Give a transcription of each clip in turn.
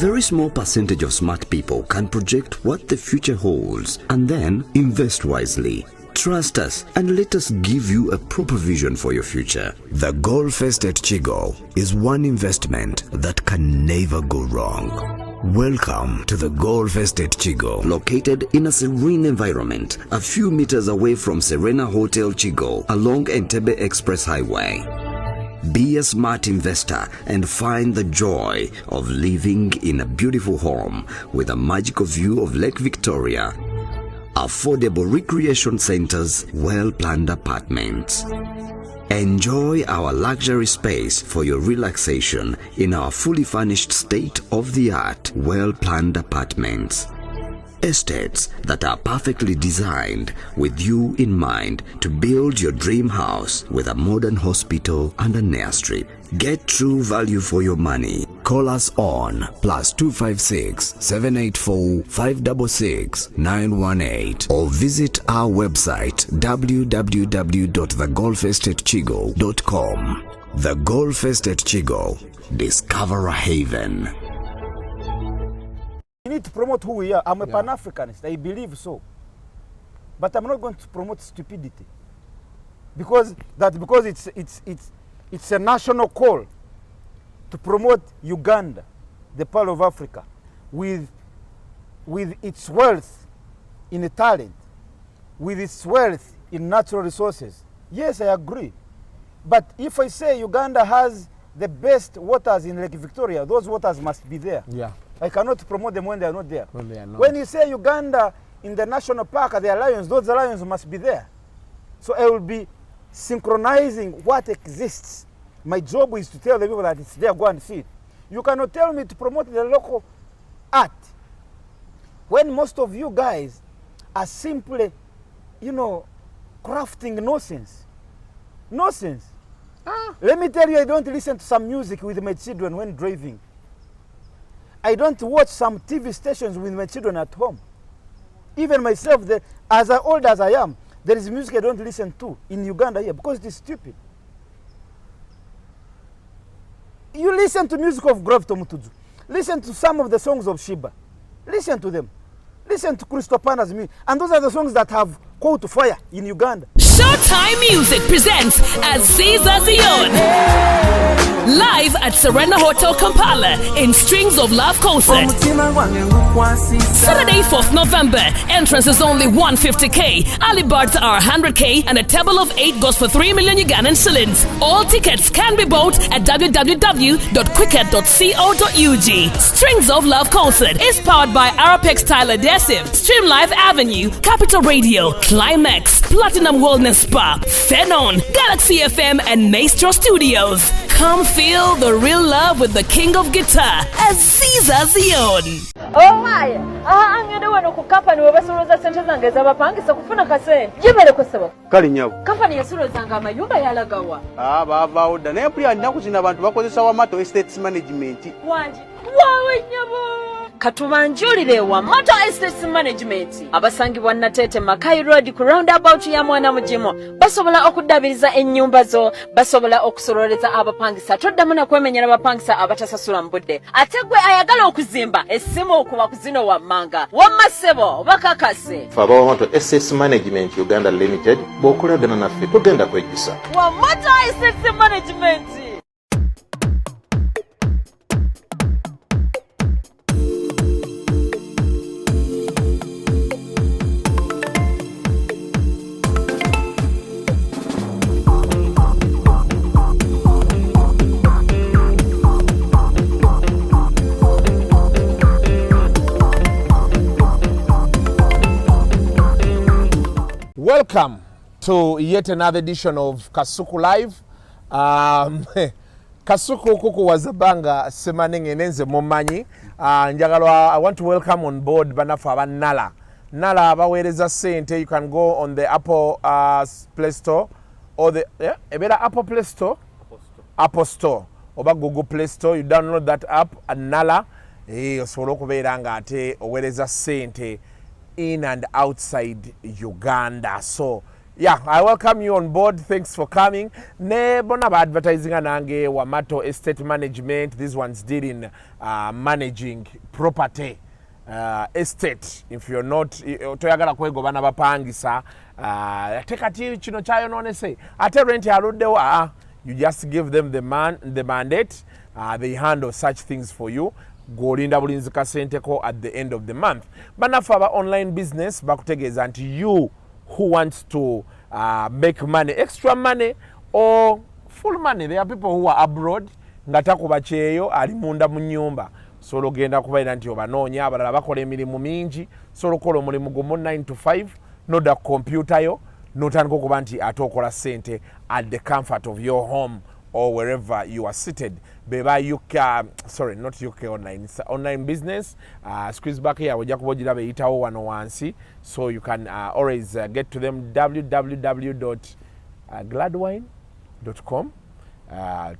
very small percentage of smart people can project what the future holds and then invest wisely. Trust us and let us give you a proper vision for your future. The Golf Estate Chigo is one investment that can never go wrong. Welcome to the Golf Estate Chigo, located in a serene environment, a few meters away from Serena Hotel Chigo along Entebbe Express Highway. Be a smart investor and find the joy of living in a beautiful home with a magical view of Lake Victoria, affordable recreation centers, well-planned apartments. Enjoy our luxury space for your relaxation in our fully furnished state-of-the-art, well-planned apartments. Estates that are perfectly designed with you in mind to build your dream house with a modern hospital and an airstrip. Get true value for your money. Call us on +256 784 566 918 or visit our website www.thegolfestatechigo.com. The Golf Estate Chigo. Discover a haven. We need to promote who we are. I'm a Pan-Africanist. I believe so. But I'm not going to promote stupidity. Because it's a national call to promote Uganda, the Pearl of Africa, with its wealth in talent, with its wealth in natural resources. Yes, I agree. But if I say Uganda has the best waters in Lake Victoria, those waters must be there. Yeah. I cannot promote them when they are not there. When they are not. When you say Uganda in the national park, there are lions, those lions must be there. So I will be synchronizing what exists. My job is to tell the people that it's there, go and see it. You cannot tell me to promote the local art when most of you guys are simply, crafting nonsense. Nonsense. Let me tell you, I don't listen to some music with my children when driving. I don't watch some TV stations with my children at home. Even myself, as old as I am, there is music I don't listen to in Uganda here because it is stupid. You listen to music of Grove Tomutuju. Listen to some of the songs of Sheebah. Listen to them. Listen to Christopana's music. And those are the songs that have called to fire in Uganda. Showtime Music presents Aziza Zion. Live at Serena Hotel Kampala in Strings of Love concert. Saturday, 4th November. Entrance is only 150k. Early birds are 100k and a table of 8 goes for 3 million Ugandan shillings. All tickets can be bought at www.quicket.co.ug. Strings of Love concert is powered by Arapex Style Adhesive, Stream Live Avenue, Capital Radio, Climax, Platinum Wellness Spa, Phenon, Galaxy FM and Maestro Studios. Come feel the real love with the king of guitar, Aziza Zion. Oh my! Angende wano ku company webasoloza sente zange zabapangisa kufuna kasente. Jibere kusaba. Kali nyabo. Company yasolozanga amayumba yalagawa. Baba odda naye puli alina kuzina abantu bakozesa Wamato Estates Management. Wanji. Wawe nyabo. Katubanjulire wa Moto Estates Management abasangibwa Natete Makai Road ku roundabout ya Mwana Mujimo basobola okudabiriza ennyumba zo basobola okusololeza abapangisa toddamu na kwemenyera abapangisa abatasasula mbudde ategwe ayagala okuzimba essimu okuba kuzino wa manga wamasebo bakakase Faba Moto Estates Management Uganda Limited bokulagana naffe tugenda kwejjusa wa Moto Estates Management. Welcome to yet another edition of Kasuku Live. Kasuku kuku wazabanga semanenge nenze momanyi. Njagalwa, I want to welcome on board banafa aba Nala. Nala bawereza sente. You can go on the Apple Play Store or the Apple Play Store, Apple Store, oba Google Play Store. You download that app and Nala. Osobola okubeera nga ate owereza sente in and outside Uganda. So Yeah, I welcome you on board. Thanks for coming. Ne bona ba advertising anange Wamato Estate Management. This one's dealing managing property estate. If you're not toyagala kwego bana bapangisa tekati kino chayo none say ate rent aluddewa you just give them the mandate. They handle such things for you. Golinda bulinzi kasenteko at the end of the month. Bana for our online business bakutegeza anti you who wants to make money, extra money or full money. There are people who are abroad ngata kubacheyo ali munda mu nyumba. Solo genda kubaira nti obanonya abalala bakola emirimu mingi solo kola omulimu gumu 9 to 5 no da computer yo notandika okuba nti atokola sente at the comfort of your home or wherever you are seated. Beba UK, sorry, not UK online, it's online business. Squeeze back here, ojja kubogira beyitawo wano wansi. So you can always get to them, www.gladwine.com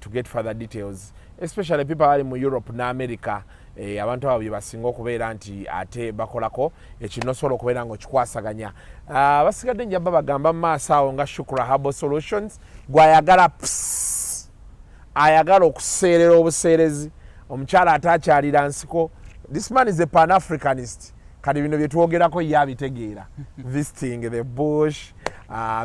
to get further details. Especially people ali mu Europe na America, abantu abo basinga okubeera nti ate bakolako ekino solo okubeera ngo kikwasaganya. Basigadde njaba bagamba maaso awo nga Shukra Herbal Solutions gwayagala ayagala okuseerera obuseerezi omukyala atakyalira nsiko. This man is a Pan-Africanist. Kati bino bye twogerako ye abitegeera. Visiting the bush,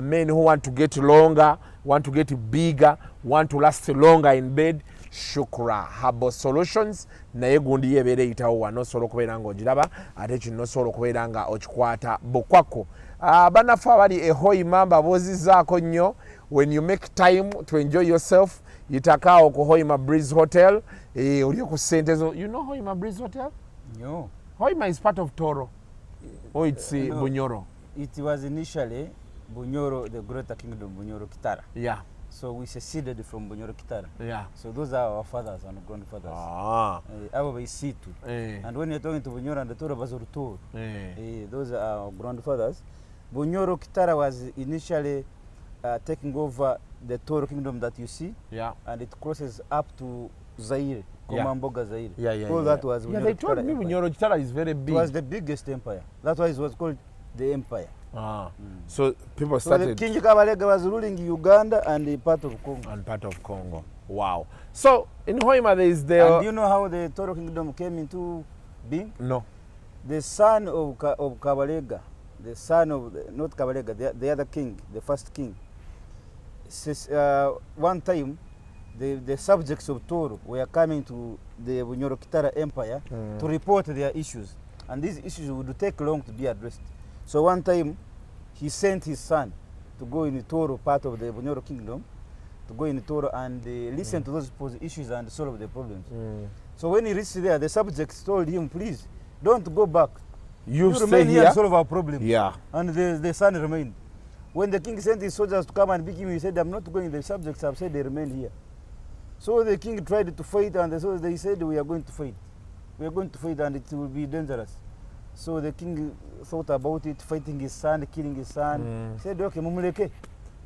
men who want to get longer, want to get bigger, want to last longer in bed. Shukra Herbal Solutions naye gundi yebeera eyitawo wano osobola okubeera nga ogiraba ate kino osobola okubeera nga okikwata bukwako. Banafe abali ehoima mbabuuzizaako nnyo. When you make time to enjoy yourself, yitakaawo ku Hoima Breeze Hotel. Oli ku sente zo. You know Hoima Breeze Hotel? No. Hoima is part of Toro. Or it's No. Bunyoro. It was initially Bunyoro, the Greater Kingdom, Bunyoro Kitara. Yeah. So we seceded from Bunyoro Kitara. Yeah. So those are our fathers and grandfathers. Our Situ. And when you're talking to Bunyoro and the Toro Bazuru, those are our grandfathers. Bunyoro Kitara was initially taking over the Toro Kingdom that you see. Yeah. And it crosses up to Zaire. Komamboga Zaire. All that was Bunyoro. They told me Bunyoro Kitara is very big. It was the biggest empire. That's why it was called the empire. So people started. So the King Kabalega was ruling Uganda and a part of Congo. And part of Congo. Wow. So in Hoima there is the. And do you know how the Toro Kingdom came into being? No. The son of Kabalega, the son of not Kabalega, the other king, the first king. One time, the subjects of Toro were coming to the Bunyoro Kitara Empire to report their issues, and these issues would take long to be addressed. So one time, he sent his son to go in the Toro, part of the Bunyoro Kingdom, to go in the Toro and listen to those issues and solve the problems. So when he reached there, the subjects told him, please, don't go back. You remain here and solve our problems. Yeah. And the son remained. When the king sent his soldiers to come and pick him, he said, I'm not going. The subjects have said they remain here. So the king tried to fight, and they said, we are going to fight. We are going to fight, and it will be dangerous. So the king thought about it, fighting his son, killing his son. He said, okay, Mumuleke.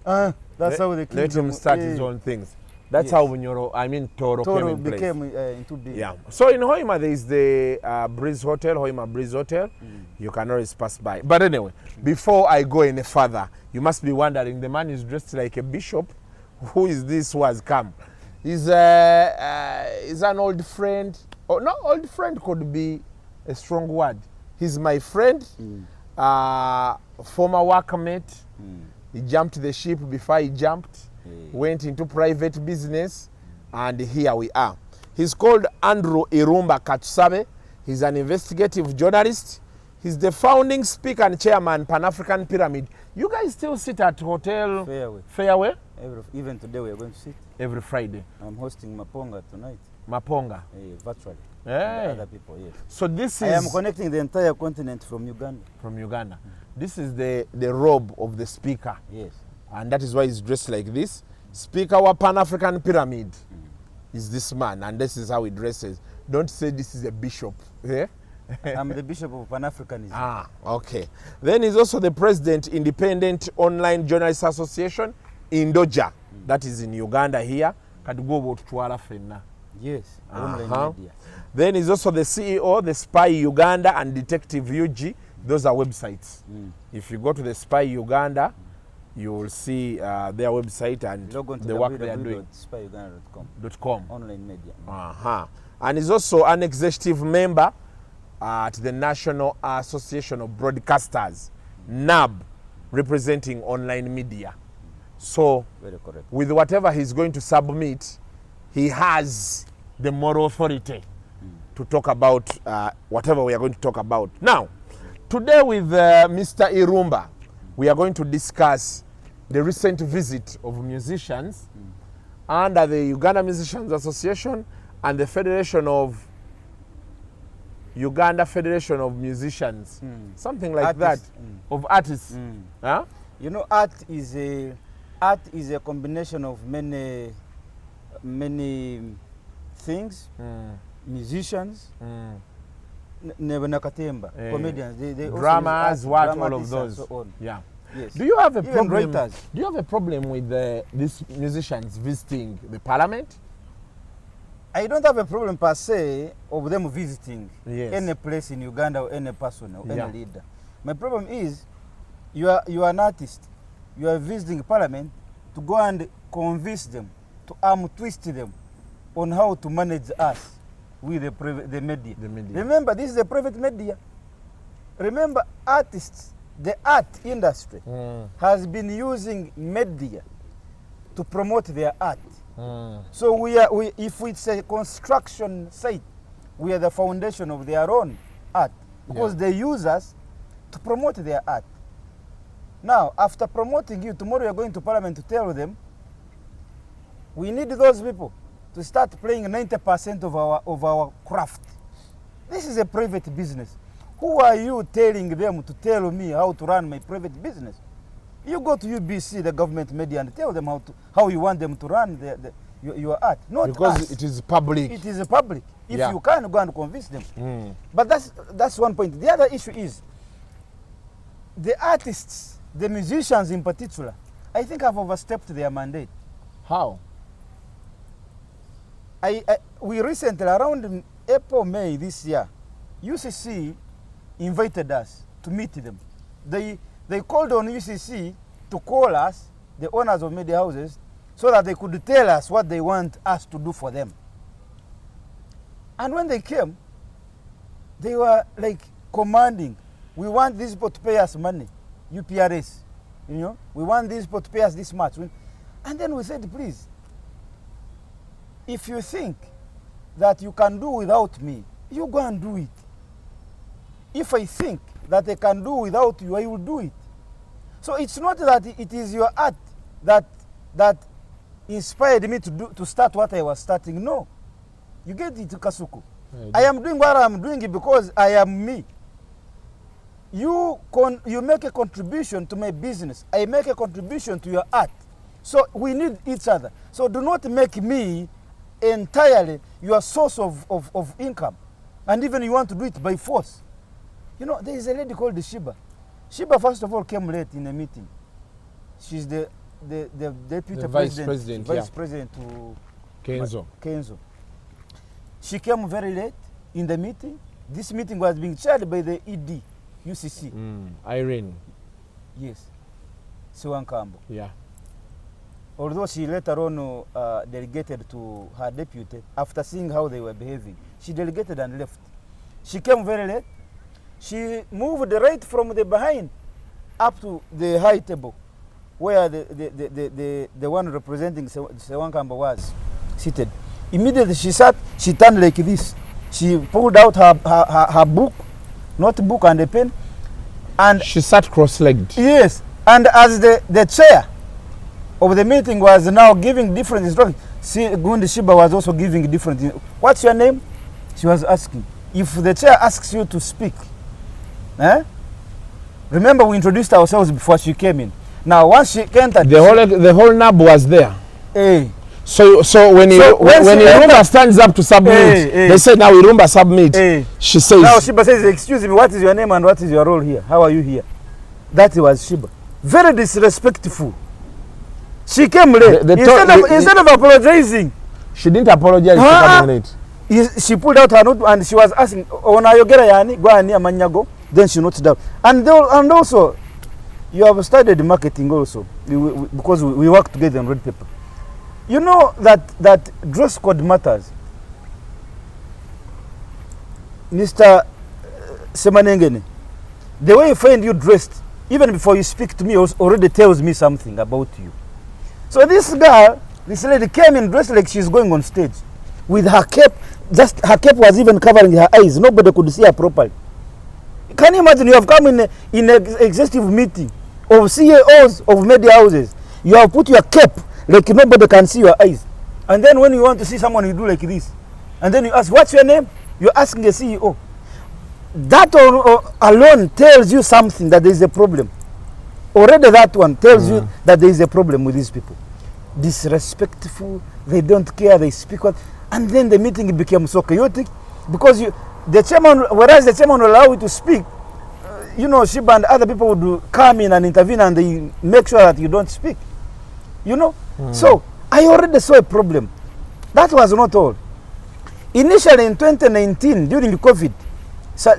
That's how the king... Let him start his own things. That's how Bunyoro, Toro became into being. Yeah. So in Hoima, there is the Breeze Hotel, Hoima Breeze Hotel. You can always pass by. But anyway, before I go any further, you must be wondering, the man is dressed like a bishop. Who is this who has come? He's an old friend. Or not old friend could be a strong word. He's my friend, former workmate. He jumped the ship before he jumped. Went into private business, and here we are. He's called Andrew Irumba Katsabe. He's an investigative journalist. He's the founding speaker and chairman, Pan-African Pyramid. You guys still sit at Hotel Fairway? Even today we are going to sit. Every Friday. I'm hosting Maponga tonight. Maponga? Virtually. Hey. Other people, yes. So this is... I am connecting the entire continent from Uganda. From Uganda. This is the robe of the speaker. Yes. And that is why he's dressed like this. Speaker of Pan-African Pyramid is this man, and this is how he dresses. Don't say this is a bishop. Yeah? I'm the bishop of Pan-Africanism. Okay. Then he's also the president, Independent Online Journalists Association, Indoja. That is in Uganda here. Yes, online media. Then he's also the CEO, the Spy Uganda and Detective UG. Those are websites. If you go to the Spy Uganda, you will see their website and Log on to the work they are doing. www.sibilungi.com. Online media. And is also an executive member at the National Association of Broadcasters, NAB, representing online media. So, Very correct. with whatever he's going to submit, he has the moral authority to talk about whatever we are going to talk about. Now, today with Mr. Irumba, we are going to discuss the recent visit of musicians under the Uganda Musicians Association and the Federation of Uganda Federation of Musicians, something like Artists. that, of artists. Huh? You know, art is a combination of many things. Musicians, Nakatemba, comedians, they dramas, also what all of those. So on. Yeah. Yes. Do you have a Even problem? writers. Do you have a problem with these musicians visiting the parliament? I don't have a problem per se of them visiting any Yes. place in Uganda or any person or Yeah. any leader. My problem is you are an artist. You are visiting parliament to go and convince them, to arm twist them on how to manage us with the media. The media. Remember, this is a private media. Remember, artists, the art industry has been using media to promote their art. So if it's a construction site, we are the foundation of their own art because they use us to promote their art. Now, after promoting you, tomorrow you're going to parliament to tell them, we need those people to start playing 90% of our craft. This is a private business. Who are you telling them to tell me how to run my private business? You go to UBC, the government media, and tell them how you want them to run your art. Not Because us. it is public. It is public. If you can, go and convince them. But that's one point. The other issue is the artists, the musicians in particular, I think have overstepped their mandate. How? We recently, around April, May this year, UCC invited us to meet them. They called on UCC to call us, the owners of media houses, so that they could tell us what they want us to do for them. And when they came, they were like commanding, we want these people to pay us money, UPRS, you know, we want these people to pay us this much. And then we said, please, if you think that you can do without me, you go and do it. If I think that I can do without you, I will do it. So it's not that it is your art that inspired me to start what I was starting. No. You get it, Kasuku. I am doing what I am doing because I am me. You make a contribution to my business. I make a contribution to your art. So we need each other. So do not make me entirely your source of income. And even you want to do it by force. You know, there is a lady called Sheebah. Sheebah, first of all, came late in a meeting. She's the deputy vice president to Kenzo. She came very late in the meeting. This meeting was being chaired by the ED, UCC. Irene. Yes. Siwankambo. Yeah. Although she later on delegated to her deputy, after seeing how they were behaving, she delegated and left. She came very late. She moved right from the behind up to the high table where the one representing Sewankamba was seated. Immediately she sat, she turned like this. She pulled out her book, notebook and a pen. And she sat cross-legged. Yes. And as the chair of the meeting was now giving different instructions, Gundi Sheebah was also giving different. What's your name? She was asking. If the chair asks you to speak, remember we introduced ourselves before she came in. Now once she entered, the whole NAB was there. So when Irumba stands up to submit, they say now Irumba submit. She says, now Sheebah says, excuse me, what is your name and what is your role here? How are you here? That was Sheebah. Very disrespectful. She came late. Instead of apologizing, she didn't apologize for coming late. She pulled out her note and she was asking, "Ona yogera yani go ani amanyago." Then she noted down. And also, you have studied marketing also, because we work together on red paper. You know that dress code matters. Mr. Semanengene, the way you find you dressed, even before you speak to me, already tells me something about you. So this girl, this lady came in dressed like she's going on stage with her cape. Just her cape was even covering her eyes. Nobody could see her properly. Can you imagine? You have come in an executive meeting of CEOs of media houses. You have put your cape like nobody can see your eyes. And then when you want to see someone, you do like this. And then you ask, what's your name? You're asking a CEO. That alone tells you something, that there is a problem. Already that one tells you that there is a problem with these people. Disrespectful, they don't care, they speak what. And then the meeting became so chaotic because the chairman, whereas the chairman will allow you to speak, you know, Sheebah and other people would come in and intervene and they make sure that you don't speak. You know? So I already saw a problem. That was not all. Initially in 2019, during COVID,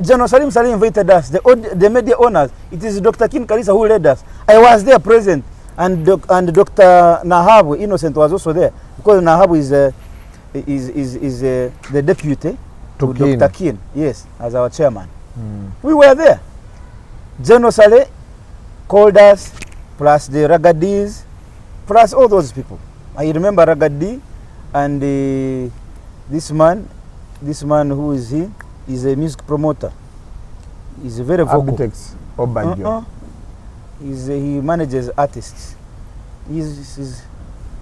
General Salim invited us, the media owners. It is Dr. King Kalisa who led us. I was there present, and Dr. Nahabu Innocent was also there, because Nahabu is the deputy to Dr. King, yes, as our chairman. We were there. General Saleh called us, plus the Ragadis, plus all those people. I remember Ragadi and this man who is he? He's a music promoter. He's a very vocal. Architects or banjo. He manages artists. He's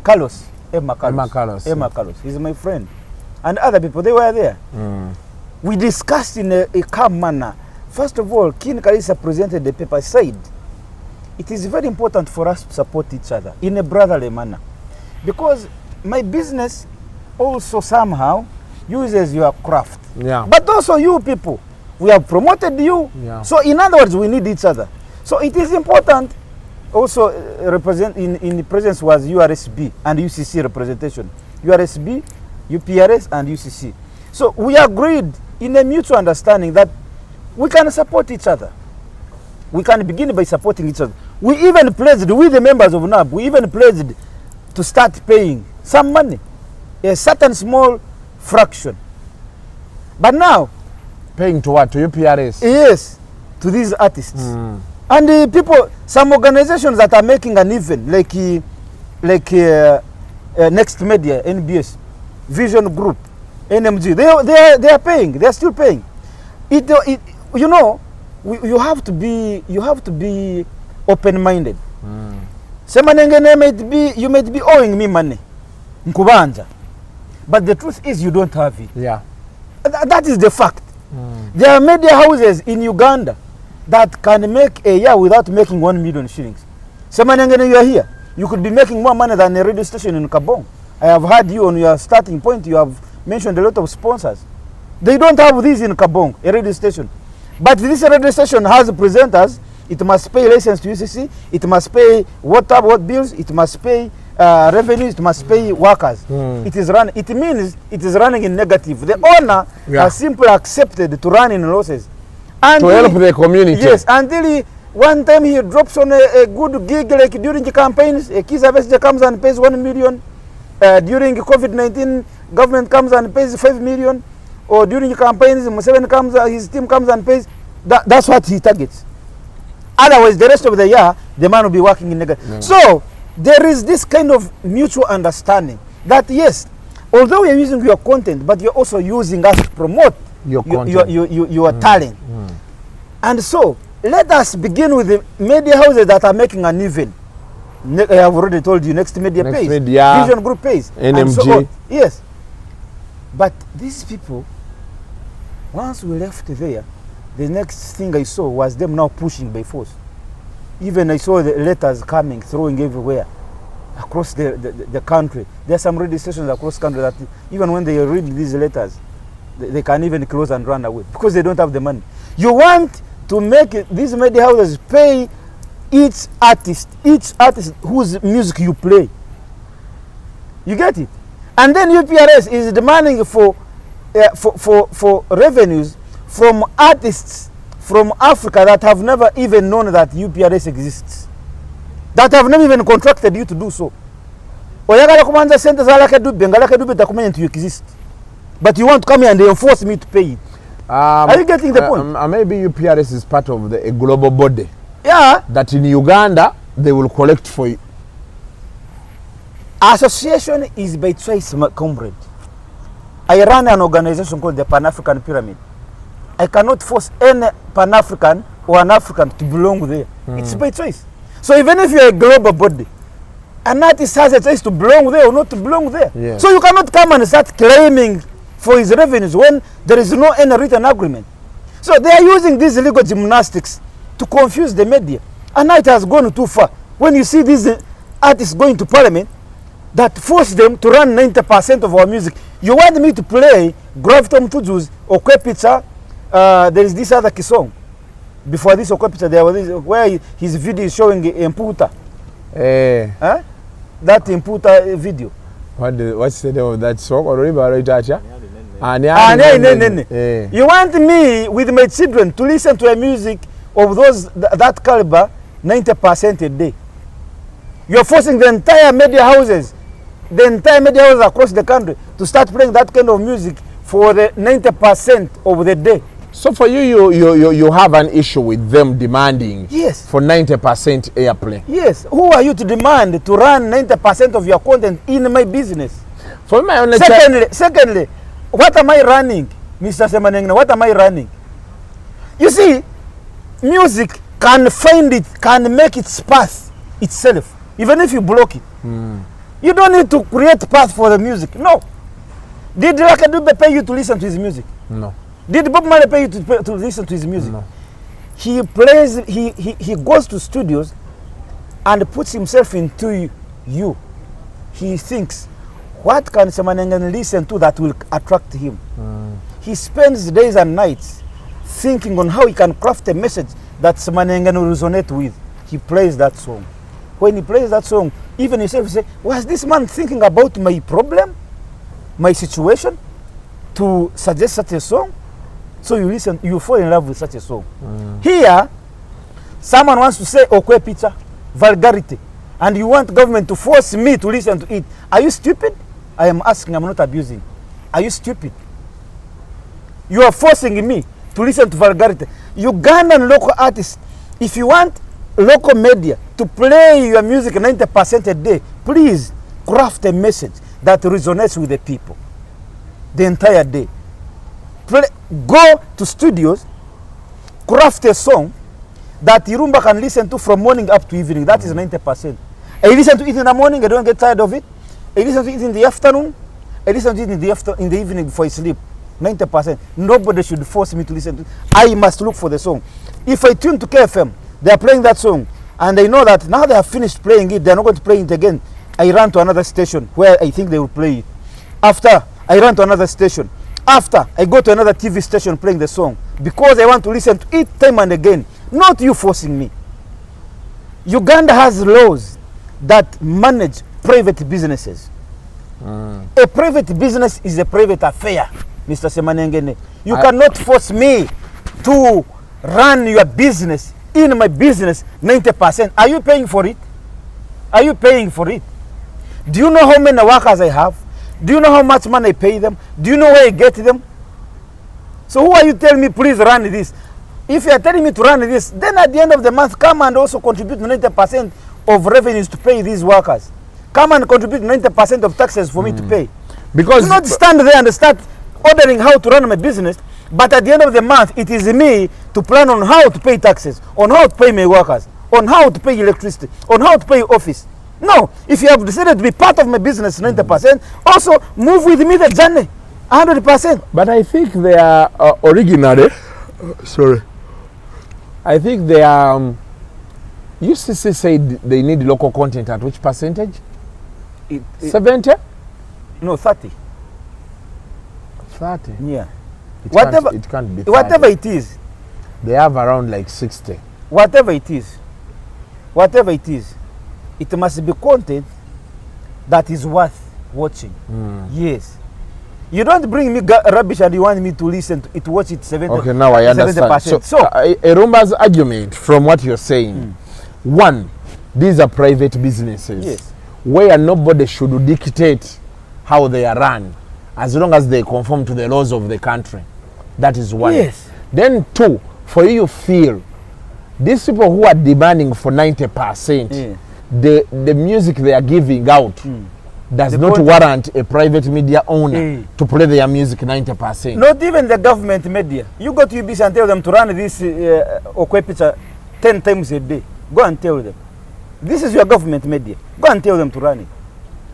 Carlos. Emma Carlos. He's my friend. And other people, they were there. We discussed in a calm manner. First of all, King Kalisa presented the paper, said, it is very important for us to support each other in a brotherly manner. Because my business also somehow uses your craft. Yeah. But also you people, we have promoted you. Yeah. So in other words, we need each other. So it is important also represent in the presence was URSB and UCC representation. URSB, UPRS and UCC. So we agreed in a mutual understanding that we can support each other. We can begin by supporting each other. We even pledged, with the members of NAB, we even pledged to start paying some money, a certain small fraction. But now, paying to what? To UPRS? Yes, to these artists. And the people, some organizations that are making an event, like Next Media, NBS, Vision Group, NMG, they are paying. They are still paying. You know, you have to be open-minded. Semanengene you might be owing me money, nkubanja, but the truth is you don't have it. Yeah, that is the fact. There are media houses in Uganda that can make a year without making 1 million shillings. Semanengene, you are here. You could be making more money than a radio station in Kabong. I have heard you on your starting point. You have mentioned a lot of sponsors. They don't have this in Kabong, a radio station. But this radio station has presenters. It must pay license to UCC. It must pay water bills. It must pay revenues. It must pay workers. It is run. It means it is running in negative. The owner has simply accepted to run in losses. And to help the community. Yes, until one time he drops on a good gig, like during the campaigns, Kizavesja comes and pays 1 million. During COVID-19, government comes and pays 5 million. Or during the campaigns, Museveni comes, his team comes and pays. That's what he targets. Otherwise, the rest of the year, the man will be working in negative. No. So, there is this kind of mutual understanding that, yes, although we are using your content, but you're also using us to promote your talent. And so, let us begin with the media houses that are making an event. I have already told you, Next Media pays. Vision Group pays. NMG. And so on. Yes. But these people, once we left there, the next thing I saw was them now pushing by force. Even I saw the letters coming, throwing everywhere across the country. There are some radio stations across the country that even when they read these letters, they can even close and run away because they don't have the money. You want to make these media houses pay each artist whose music you play. You get it? And then UPRS is demanding for revenues from artists from Africa that have never even known that UPRS exists, that have never even contracted you to do so. Oyagala kumanza sente za lake dube, ngalake dube takumenya to exist. But you want to come here and enforce me to pay it. Are you getting the point? Maybe UPRS is part of a global body. Yeah. That in Uganda, they will collect for you. Association is by choice, my comrade. I run an organization called the Pan-African Pyramid. I cannot force any Pan-African or an African to belong there. It's by choice. So even if you're a global body, an artist has a choice to belong there or not to belong there. Yeah. So you cannot come and start claiming for his revenues when there is no any written agreement. So they are using these legal gymnastics to confuse the media. And now it has gone too far. When you see these artists going to parliament, that force them to run 90% of our music. You want me to play Gravitom Tuju's Okwe Pizza? There is this other song. Before this Okwe Pizza, there was this, where his video is showing Imputa. That Imputa video. What's the name of that song? You want me with my children to listen to a music of those that caliber 90% a day? You're forcing the entire media houses across the country to start playing that kind of music for the 90% of the day. So for you have an issue with them demanding for 90% airplay. Yes. Who are you to demand to run 90% of your content in my business? For my own Secondly, what am I running, Mr. Semanengne? What am I running? You see, music can find it, can make its path itself, even if you block it. You don't need to create path for the music. No. Did Lakadube pay you to listen to his music? No. Did Bob Marley pay you to listen to his music? No. He plays, he goes to studios and puts himself into you. He thinks, what can Semanengne listen to that will attract him? He spends days and nights thinking on how he can craft a message that Semanengne will resonate with. He plays that song. When he plays that song, even yourself you say, was this man thinking about my problem, my situation, to suggest such a song? So you listen, you fall in love with such a song. Here, someone wants to say Okwe Pizza, vulgarity, and you want government to force me to listen to it. Are you stupid? I am asking, I'm not abusing. Are you stupid? You are forcing me to listen to vulgarity. Ugandan local artists, if you want local media to play your music 90% a day, please craft a message that resonates with the people the entire day. Go to studios, craft a song that Irumba can listen to from morning up to evening. That is 90%. I listen to it in the morning, I don't get tired of it. I listen to it in the afternoon, I listen to it in the evening before I sleep. 90%. Nobody should force me to listen to it. I must look for the song. If I tune to KFM, they are playing that song, and I know that now they have finished playing it, they are not going to play it again. I run to another station where I think they will play it. After, I run to another station. After, I go to another TV station playing the song, because I want to listen to it time and again. Not you forcing me. Uganda has laws that manage private businesses. A private business is a private affair, Mr. Semanengne. You cannot force me to run your business in my business 90%. Are you paying for it? Are you paying for it? Do you know how many workers I have? Do you know how much money I pay them? Do you know where I get them? So who are you telling me, please run this? If you are telling me to run this, then at the end of the month, come and also contribute 90% of revenues to pay these workers. Come and contribute 90% of taxes for me to pay. Because do not stand there and start ordering how to run my business, but at the end of the month, it is me to plan on how to pay taxes, on how to pay my workers, on how to pay electricity, on how to pay office. No, if you have decided to be part of my business 90%, also move with me the journey 100%. But I think they are originally, sorry, I think they are, UCC said they need local content at which percentage? 70? No, 30. 30? Yeah. It can't be 30. Whatever it is. They have around like 60. Whatever it is, it must be content that is worth watching. Yes. You don't bring me rubbish and you want me to listen to it, watch it 70%. Okay, now I understand. So, Irumba's argument from what you're saying, one, these are private businesses. Yes. Where nobody should dictate how they are run, as long as they conform to the laws of the country. That is one. Yes. Then two, for you feel, these people who are demanding for 90%, the music they are giving out does not warrant a private media owner to play their music 90%. Not even the government media. You go to UBC and tell them to run this Okwe picture 10 times a day. Go and tell them. This is your government media. Go and tell them to run it.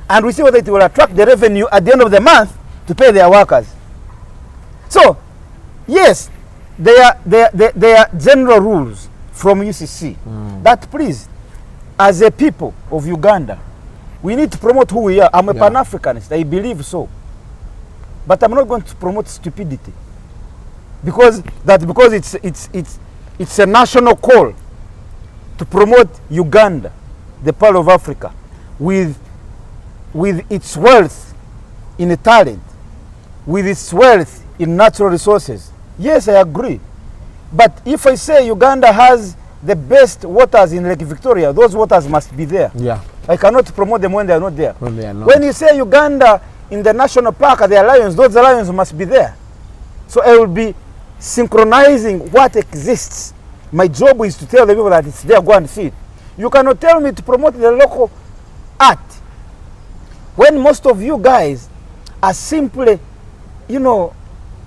And we see whether it will attract the revenue at the end of the month to pay their workers. So, yes, there are general rules from UCC that please, as a people of Uganda, we need to promote who we are. I'm a Pan-Africanist. I believe so. But I'm not going to promote stupidity. Because it's a national call to promote Uganda, the Pearl of Africa, with its wealth in talent, with its wealth in natural resources. Yes, I agree. But if I say Uganda has the best waters in Lake Victoria, those waters must be there. Yeah. I cannot promote them when they are not there. When they are not. When you say Uganda in the national park, there are lions, those lions must be there. So I will be synchronizing what exists. My job is to tell the people that it's there, go and see it. You cannot tell me to promote the local art when most of you guys are simply,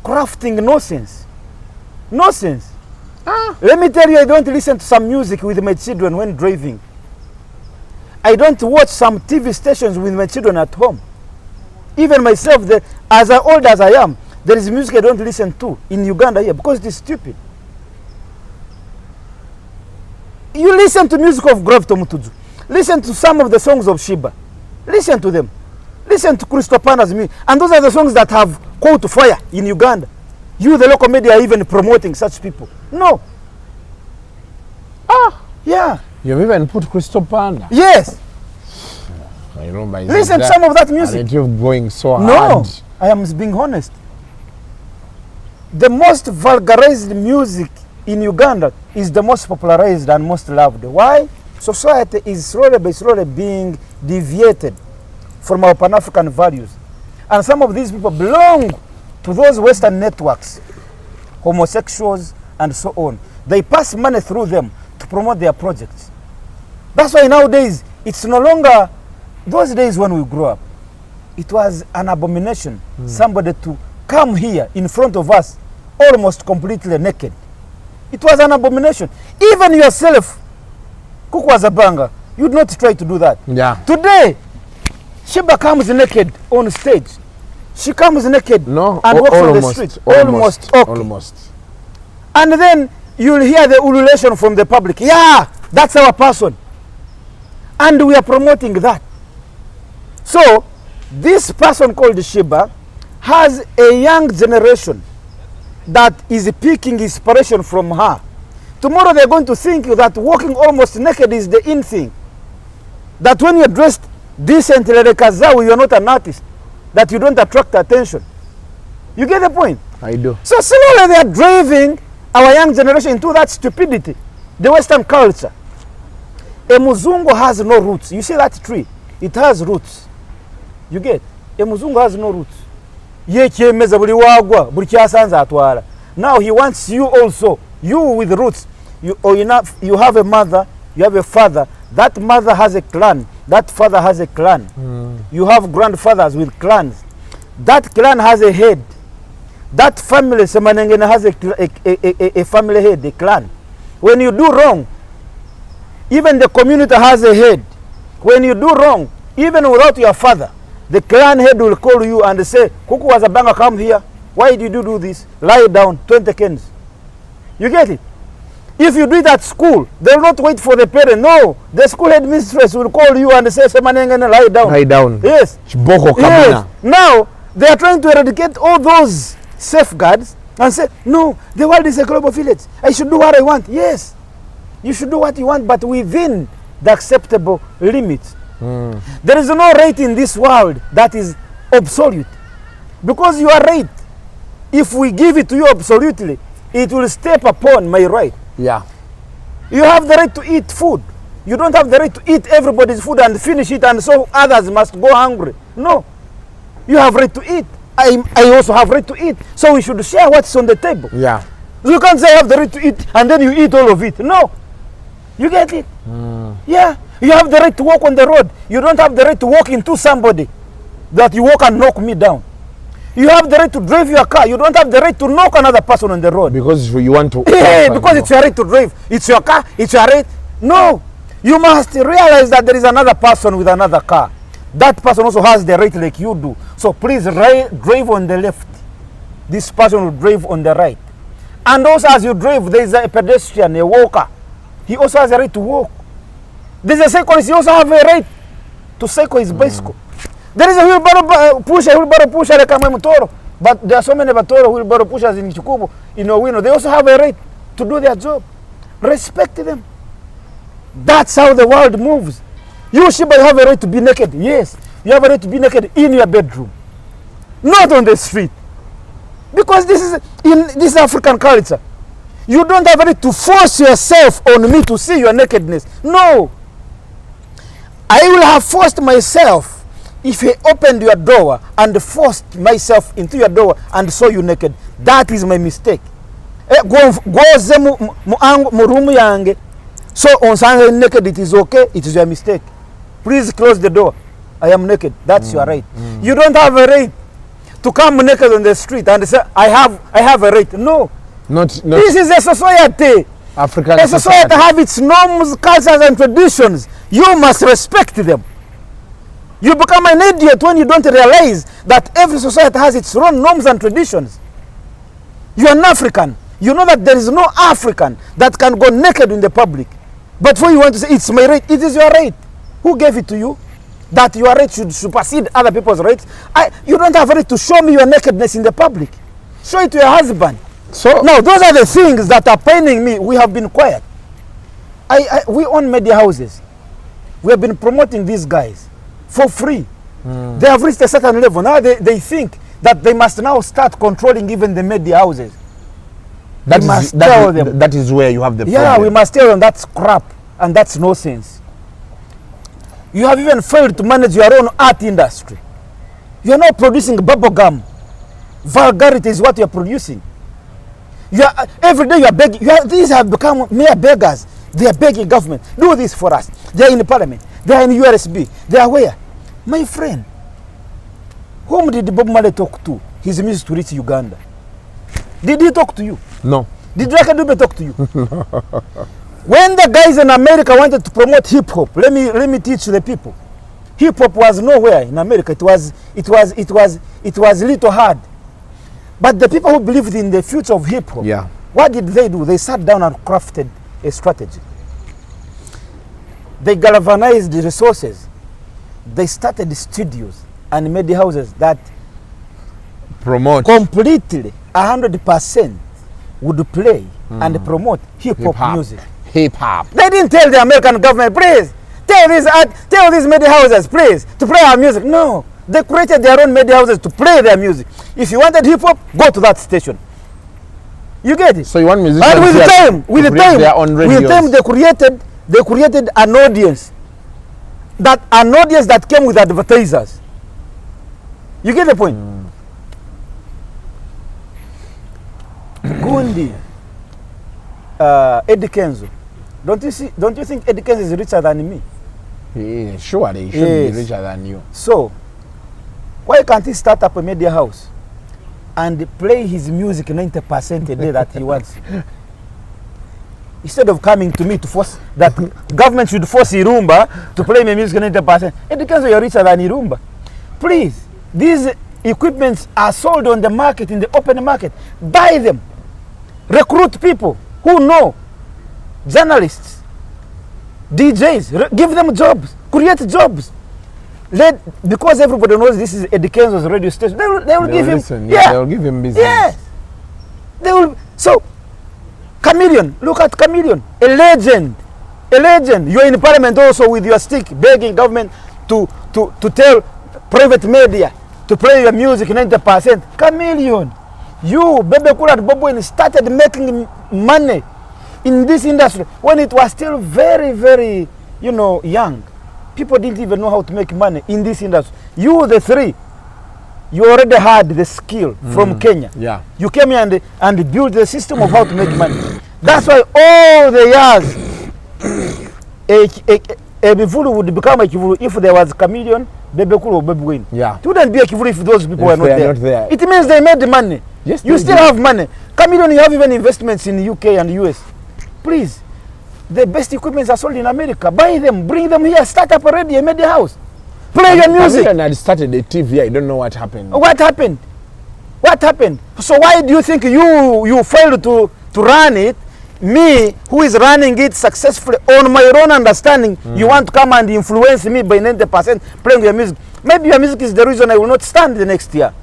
crafting nonsense. Nonsense. Let me tell you, I don't listen to some music with my children when driving. I don't watch some TV stations with my children at home. Even myself, as old as I am, there is music I don't listen to in Uganda here because it is stupid. You listen to music of Grave Tomutuju. Listen to some of the songs of Sheebah. Listen to them. Listen to Christopana's music. And those are the songs that have called to fire in Uganda. You, the local media, are even promoting such people. No. Yeah. You've even put Christopana. Yes. Irumba, listen to some of that music. Aren't you going so hard? No, I am being honest. The most vulgarized music in Uganda is the most popularized and most loved. Why? Society is slowly being deviated from our Pan-African values. And some of these people belong to those Western networks, homosexuals and so on. They pass money through them to promote their projects. That's why nowadays, it's no longer those days when we grew up. It was an abomination, somebody to come here in front of us almost completely naked. It was an abomination. Even yourself, Kukwazabanga, you'd not try to do that. Yeah. Today, Sheebah comes naked on stage. She comes naked and walks on the street. Almost. Okay. Almost. And then you'll hear the ululation from the public. Yeah, that's our person. And we are promoting that. So, this person called Sheebah has a young generation that is picking inspiration from her. Tomorrow they're going to think that walking almost naked is the in thing. That when you're dressed decently like a Kazawi, you're not an artist. That you don't attract attention. You get the point? I do. So similarly, they are driving our young generation into that stupidity. The Western culture. A Muzungu has no roots. You see that tree? It has roots. You get? A Muzungu has no roots. Now he wants you also. You with roots. You have a mother, you have a father. That mother has a clan. That father has a clan. You have grandfathers with clans. That clan has a head. That family, Semanengene, has a family head, a clan. When you do wrong, even the community has a head. When you do wrong, even without your father, the clan head will call you and say, Kukwazabanga, come here. Why did you do this? Lie down, 20 kens. You get it? If you do it at school, they will not wait for the parent. No, the school headmistress will call you and say, Semanengene, lie down. Lie down. Yes. Yes. Now, they are trying to eradicate all those safeguards and say, no, the world is a global village. I should do what I want. Yes, you should do what you want, but within the acceptable limits. There is no right in this world that is absolute. Because you are right. If we give it to you absolutely, it will step upon my right. Yeah. You have the right to eat food. You don't have the right to eat everybody's food and finish it and so others must go hungry. No. You have right to eat. I also have right to eat. So we should share what's on the table. Yeah. You can't say I have the right to eat and then you eat all of it. No. You get it? Yeah. You have the right to walk on the road. You don't have the right to walk into somebody that you walk and knock me down. You have the right to drive your car. You don't have the right to knock another person on the road. Because you want to... Hey, because it's your right to drive. It's your car. It's your right. No. You must realize that there is another person with another car. That person also has the right like you do. So please drive on the left. This person will drive on the right. And also as you drive, there is a pedestrian, a walker. He also has a right to walk. There's a cyclist. He also has a right to cycle his bicycle. There is a wheelbarrow pusher like I'm Toro. But there are so many Toro wheelbarrow pushers in Chikubu, in Owino. They also have a right to do their job. Respect them. That's how the world moves. You, Sheebah, you have a right to be naked. Yes, you have a right to be naked in your bedroom. Not on the street. Because this is in this African culture. You don't have a right to force yourself on me to see your nakedness. No. I will have forced myself if I opened your door and forced myself into your door and saw you naked. That is my mistake. Goze mu room yange. So on Sunday naked, it is okay. It is your mistake. Please close the door. I am naked. That's your right. You don't have a right to come naked on the street and say I have a right. No. Not This is a society. African A society have its norms, cultures, and traditions. You must respect them. You become an idiot when you don't realize that every society has its own norms and traditions. You are an African. You know that there is no African that can go naked in the public. But when you want to say it's my right, it is your right. Who gave it to you? That your right should supersede other people's rights? You don't have a right to show me your nakedness in the public. Show it to your husband. So now, those are the things that are paining me. We have been quiet. We own media houses. We have been promoting these guys for free. They have reached a certain level. Now they think that they must now start controlling even the media houses. That is where you have the problem. Yeah, we must tell them that's crap and that's nonsense. You have even failed to manage your own art industry. You are not producing bubblegum. Vulgarity is what you are producing. Every day you are begging. These have become mere beggars. They are begging government. Do this for us. They are in the parliament. They are in USB. They are where? My friend, whom did Bob Marley talk to? His music to reach Uganda. Did he talk to you? No. Did Drake Dube talk to you? When the guys in America wanted to promote hip hop, let me teach the people. Hip hop was nowhere in America. It was little hard. But the people who believed in the future of hip hop, what did they do? They sat down and crafted a strategy. They galvanized the resources. They started studios and media houses that promote completely 100% would play and promote hip hop music. Hip hop. They didn't tell the American government, please tell these media houses, please, to play our music. No, they created their own media houses to play their music. If you wanted hip hop, go to that station. You get it? So you want musicians and with the time they created an audience that came with advertisers. You get the point? Gundi, Eddie Kenzo. Don't you think Eddie Kenzo is richer than me? Yeah, surely he should be richer than you. So why can't he start up a media house and play his music 90% a day that he wants? Instead of coming to me to force that government should force Irumba to play my music 90%. Eddie Kenzo, you're richer than Irumba. Please, these equipments are sold on the market, in the open market. Buy them. Recruit people who know. Journalists, DJs, give them jobs, create jobs. Because everybody knows this is Eddie Kenzo's radio station, they will give him. They will give him business. Yes, they will. So, Chameleon, look at Chameleon, a legend. You are in parliament also with your stick, begging government to tell private media to play your music 90%. Chameleon. You, Bebe Cool and Bob Wine started making money in this industry when it was still very, very, young. People didn't even know how to make money in this industry. You, the three, you already had the skill from Kenya. Yeah. You came here and built the system of how to make money. That's why all the years, a Bivulu would become a Kivulu if there was Chameleon, Bebe Cool or Bebe Wine. Yeah. It wouldn't be a Kivulu if those people were not there. It means they made the money. Yes, you still have money. Chameleon, you have even investments in the UK and US. Please, the best equipments are sold in America. Buy them, bring them here, start up already a media house. Play your music. Chameleon had started a TV. I don't know what happened. What happened? What happened? So why do you think you failed to run it? Me, who is running it successfully on my own understanding, you want to come and influence me by 90% playing your music. Maybe your music is the reason I will not stand the next year.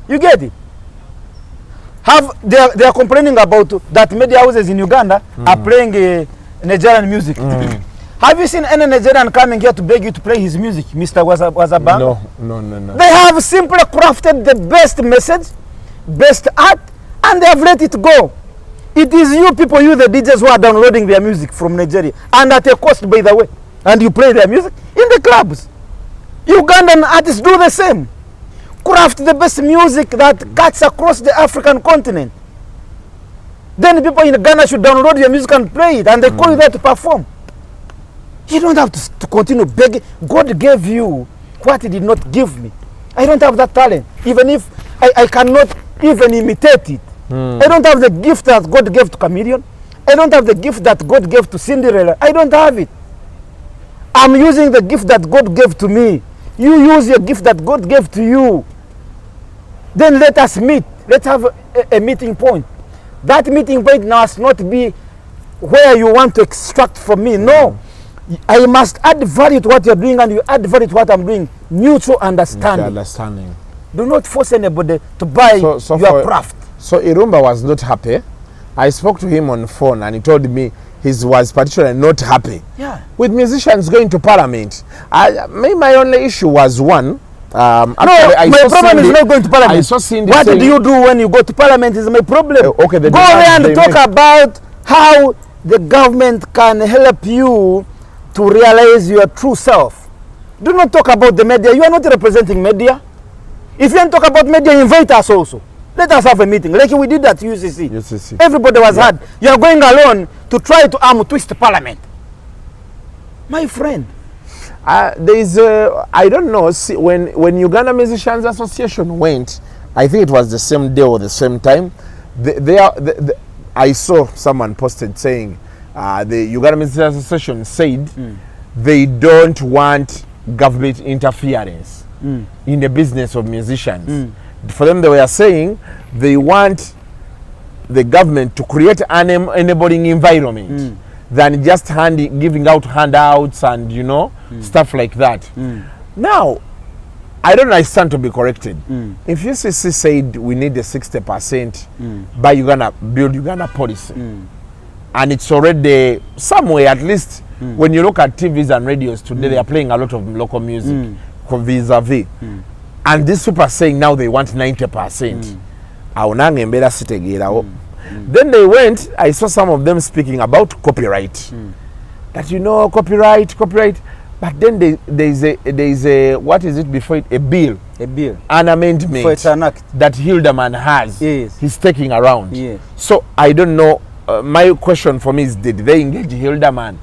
You get it? They are complaining about that media houses in Uganda are playing Nigerian music. Have you seen any Nigerian coming here to beg you to play his music, Mr. Wazabang? No. They have simply crafted the best message, best art, and they have let it go. It is you people, you the DJs who are downloading their music from Nigeria, and at a cost, by the way, and you play their music in the clubs. Ugandan artists do the same. Craft the best music that cuts across the African continent. Then people in Ghana should download your music and play it, and they call you there to perform. You don't have to continue begging. God gave you what He did not give me. I don't have that talent, even if I cannot even imitate it. I don't have the gift that God gave to Chameleon. I don't have the gift that God gave to Cinderella. I don't have it. I'm using the gift that God gave to me. You use your gift that God gave to you. Then let us meet. Let's have a meeting point. That meeting point must not be where you want to extract from me. No. I must add value to what you're doing, and you add value to what I'm doing. Mutual understanding. Do not force anybody to buy your craft. So Irumba was not happy. I spoke to him on the phone and he told me he was particularly not happy with musicians going to parliament. My only issue was one. My problem is not going to parliament. What do you do when you go to parliament is my problem. Go there and talk about how the government can help you to realize your true self. Do not talk about the media. You are not representing media. If you want to talk about media, invite us also. Let us have a meeting, like we did at UCC. Everybody was heard. You are going alone to try to arm twist parliament. My friend. There is, I don't know, when Uganda Musicians Association went, I think it was the same day or the same time, I saw someone posted saying, the Uganda Musicians Association said they don't want government interference in the business of musicians. For them, they were saying they want the government to create an enabling environment than just giving out handouts and stuff like that. Now, I don't know, I stand to be corrected. If UCC said we need a 60% by Uganda, build Uganda policy, and it's already somewhere, at least when you look at TVs and radios today, they are playing a lot of local music vis-a-vis. And these people are saying now they want 90%. Then they went, I saw some of them speaking about copyright. That copyright. But then there is a what is it before it? A bill. An amendment. So it's an act that Hildeman has. Yes. He's taking around. Yes. So I don't know. My question for me is, did they engage Hildeman?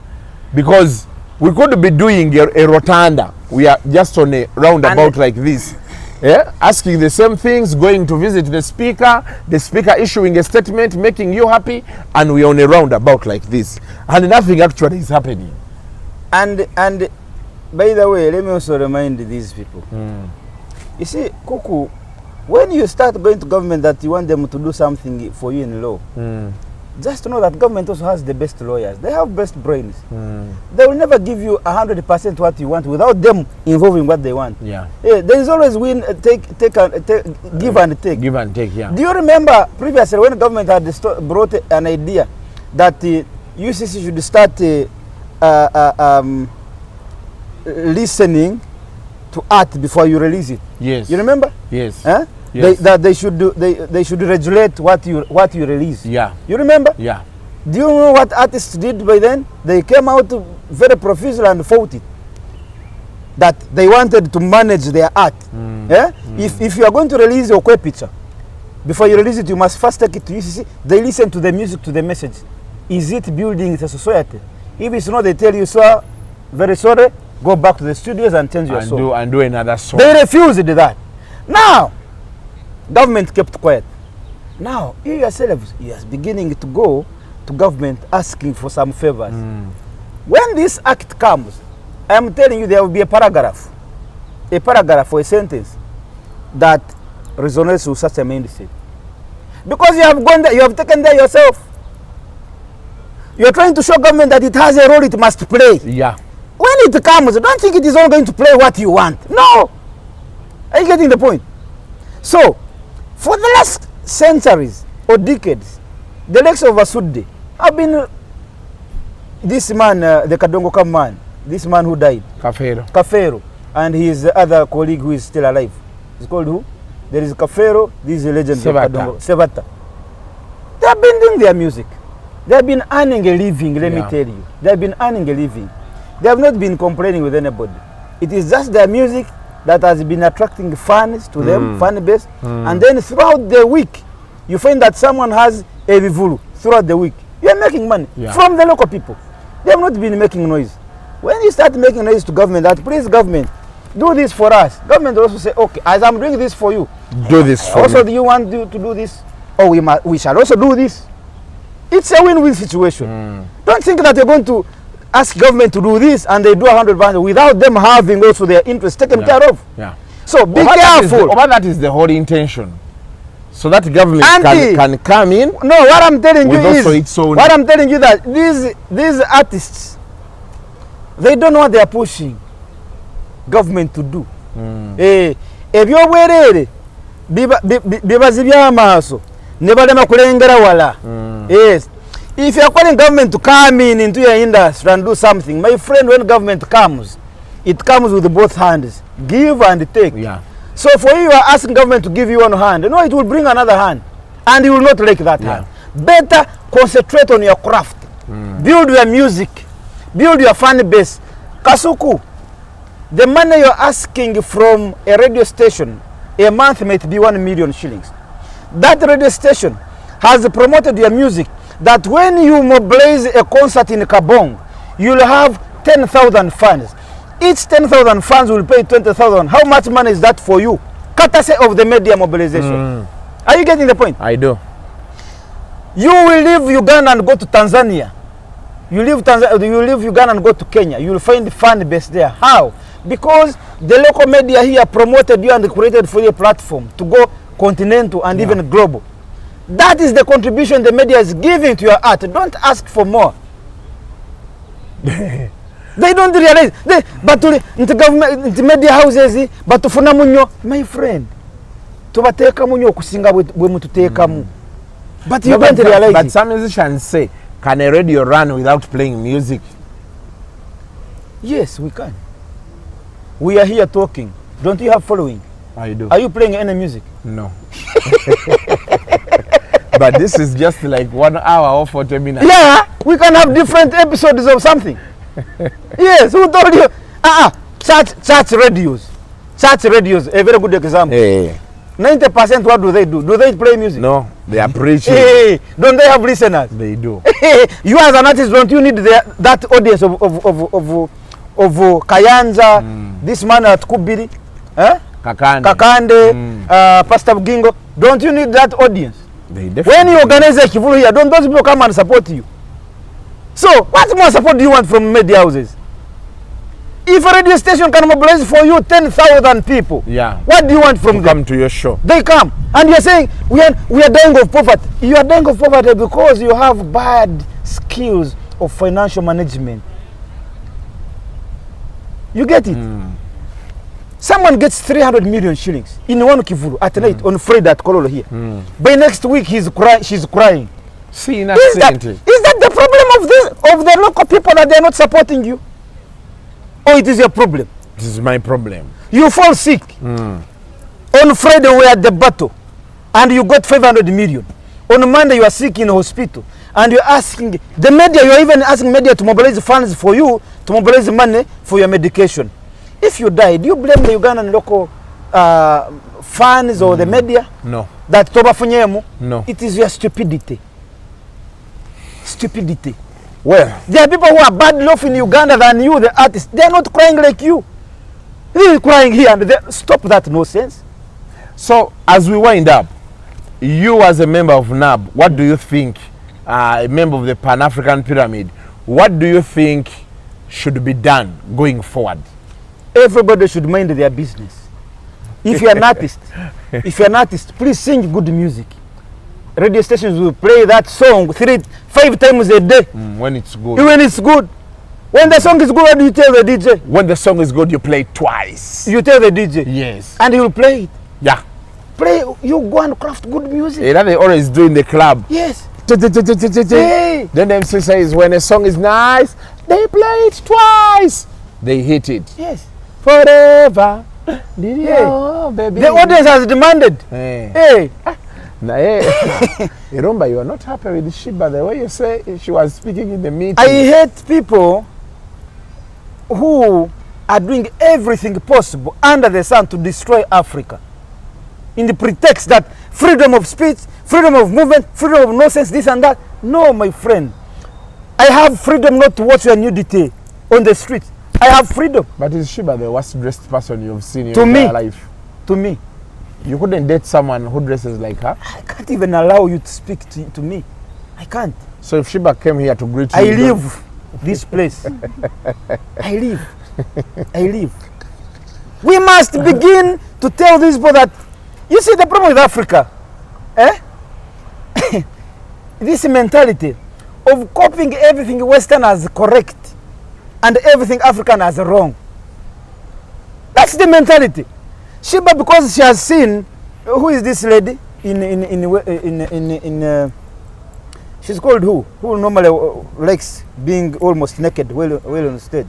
Because we could be doing a rotunda. We are just on a roundabout like this. Asking the same things, going to visit the speaker issuing a statement, making you happy, and we're on a roundabout like this. And nothing actually is happening. And by the way, let me also remind these people. You see, Kuku, when you start going to government that you want them to do something for you in law, just know that government also has the best lawyers. They have best brains. They will never give you 100% what you want without them involving what they want. There is always give and take. Give and take, Do you remember previously when the government had brought an idea that UCC should start listening to art before you release it. Yes. You remember? Yes. Huh? Yes. They should regulate what you release. Yeah. You remember? Yeah. Do you know what artists did by then? They came out very professional and fought it. That they wanted to manage their art. Yeah? If you are going to release your Okwe picture, before you release it, you must first take it to UCC. They listen to the music, to the message. Is it building the society? If it's not, they tell you, sir, very sorry, go back to the studios and change your song. And do another song. They refused that. Now, government kept quiet. Now, you yourselves, you are beginning to go to government asking for some favors. When this act comes, I am telling you, there will be a paragraph or a sentence that resonates with such a mindset. Because you have gone there, you have taken there yourself. You are trying to show government that it has a role it must play. Yeah. When it comes, don't think it is all going to play what you want. No. Are you getting the point? So, for the last centuries or decades, the likes of Asudde have been this man, the Kadongoka man, this man who died. Kafero. And his other colleague who is still alive. He's called who? There is Kafero, this is a legend of Kadongo. Sebata. They have been doing their music. They have been earning a living, let me tell you. They have been earning a living. They have not been complaining with anybody. It is just their music that has been attracting fans to them, fan base. And then throughout the week, you find that someone has a vivulu throughout the week. You are making money from the local people. They have not been making noise. When you start making noise to government, that please government, do this for us. Government will also say, okay, as I'm doing this for you, do this for also me. Do you want to do this? Oh, we shall also do this. It's a win-win situation. Don't think that you're going to ask government to do this and they do 100% without them having also their interests taken care of. Yeah. So be careful. That is the whole intention. So that government can come in. No, what I'm telling you is, what I'm telling you that these artists, they don't know what they are pushing government to do. Ebyobwerere bibazi by'amaaso ne balema kulengera wala. Yes. If you are calling government to come in into your industry and do something, my friend, when government comes, it comes with both hands. Give and take. Yeah. So for you are asking government to give you one hand. No, it will bring another hand. And you will not like that hand. Better concentrate on your craft. Build your music. Build your fan base. Kasuku, the money you're asking from a radio station, a month might be 1 million shillings. That radio station has promoted your music that when you mobilize a concert in Kabong, you'll have 10,000 fans. Each 10,000 fans will pay 20,000. How much money is that for you? Courtesy of the media mobilization. Are you getting the point? I do. You will leave Uganda and go to Tanzania. You leave Uganda and go to Kenya. You will find the fan base there. How? Because the local media here promoted you and created for you a platform to go continental and even global. That is the contribution the media is giving to your art. Don't ask for more. They don't realize. But the government, the media houses, but to funamunyo, my friend, to bateka munyo kusinga we mututeka mu. But you don't realize. But some musicians say, can a radio run without playing music? Yes, we can. We are here talking. Don't you have following? I do. Are you playing any music? No. But this is just like 1 hour or 40 minutes. Yeah, we can have different episodes of something. Yes, who told you? Church radios. Church radios, a very good example. 90% what do? Do they play music? No, they are preaching. Don't they have listeners? They do. You as an artist, don't you need that audience of Kayanja, this man at Kubiri, Kakande, Pastor Bugingo? Don't you need that audience? When you organize a kivulu here, don't those people come and support you? So, what more support do you want from media houses? If a radio station can mobilize for you 10,000 people, what do you want from them? Come to your show. They come. And you're saying, we are dying of poverty. You are dying of poverty because you have bad skills of financial management. You get it? Someone gets 300 million shillings in one kivulu at night on Friday at Kololo here. By next week, she's crying. See, is that the problem of the local people that they are not supporting you? Or it is your problem? This is my problem. You fall sick. On Friday we are at the battle and you got 500 million. On Monday you are sick in a hospital and you're asking the media, you're even asking media to mobilize funds for you, to mobilize money for your medication. If you die, do you blame the Ugandan local funds or the media? No. That tobafunyemu? No. It is your stupidity. Stupidity. Well, there are people who are bad enough in Uganda than you, the artists. They are not crying like you. They are crying here and there. Stop that nonsense. so as we wind up, you as a member of NAB, what do you think, a member of the Pan-African Pyramid, what do you think should be done going forward? Everybody should mind their business. If you're an artist, please sing good music. Radio stations will play that song 5 times a day. When it's good. When it's good. When the song is good, what do you tell the DJ? When the song is good, you play it twice. You tell the DJ. Yes. And he will play it. Yeah. Play, you go and craft good music. That they always do in the club. Yes. Hey. Then the MC says when a song is nice, they play it twice. They hit it. Yes. Forever. Hey. Oh, baby. The audience has demanded. Hey. Now, hey. Irumba, you are not happy with Sheebah the way you say she was speaking in the meeting. I hate people who are doing everything possible under the sun to destroy Africa. In the pretext that freedom of speech, freedom of movement, freedom of nonsense, this and that. No, my friend. I have freedom not to watch your nudity on the street. I have freedom. But is Sheebah the worst dressed person you've seen in To your me. entire life? To me. You couldn't date someone who dresses like her? I can't even allow you to speak to me. I can't. So if Sheebah came here to greet you... I leave this place. I leave. I leave. We must begin to tell these people that, you see the problem with Africa, this mentality of copying everything Western as correct and everything African as wrong. That's the mentality. Sheebah, because she has seen, who is this lady she's called who normally likes being almost naked while on stage.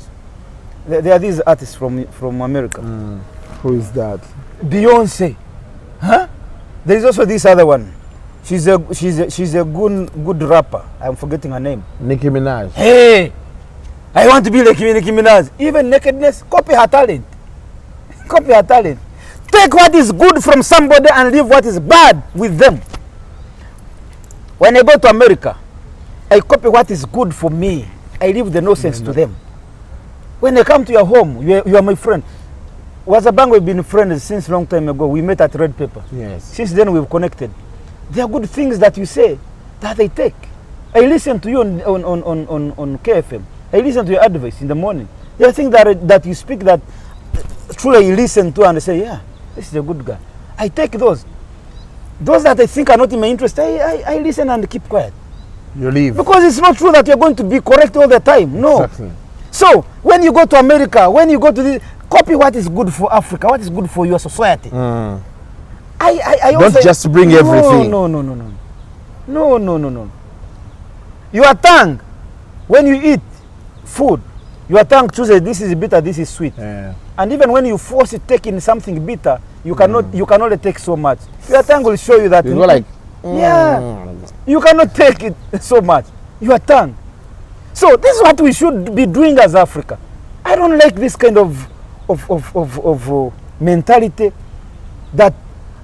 There are these artists from America. Who is that? Beyonce. Huh? There is also this other one. She's a good rapper. I'm forgetting her name. Nicki Minaj. Hey, I want to be like Nicki Minaj. Even nakedness, copy her talent. Copy her talent. Take what is good from somebody and leave what is bad with them. When I go to America, I copy what is good for me. I leave the nonsense to them. When I come to your home, you are my friend. Wazabang, we've been friends since a long time ago. We met at Red Pepper. Yes. Since then, we've connected. There are good things that you say that I take. I listen to you on KFM. I listen to your advice in the morning. There are things that you speak that truly I listen to and I say, yeah, this is a good guy. I take those. Those that I think are not in my interest, I listen and keep quiet. You leave. Because it's not true that you're going to be correct all the time. No. Exactly. So, when you go to America, when you go to the... Copy what is good for Africa, what is good for your society. I Don't also, just bring everything. No. Your tongue, when you eat food, your tongue chooses this is bitter, this is sweet. Yeah. And even when you force it taking something bitter, you cannot only take so much. Your tongue will show you that. You go like, yeah, you cannot take it so much. Your tongue. So this is what we should be doing as Africa. I don't like this kind of mentality that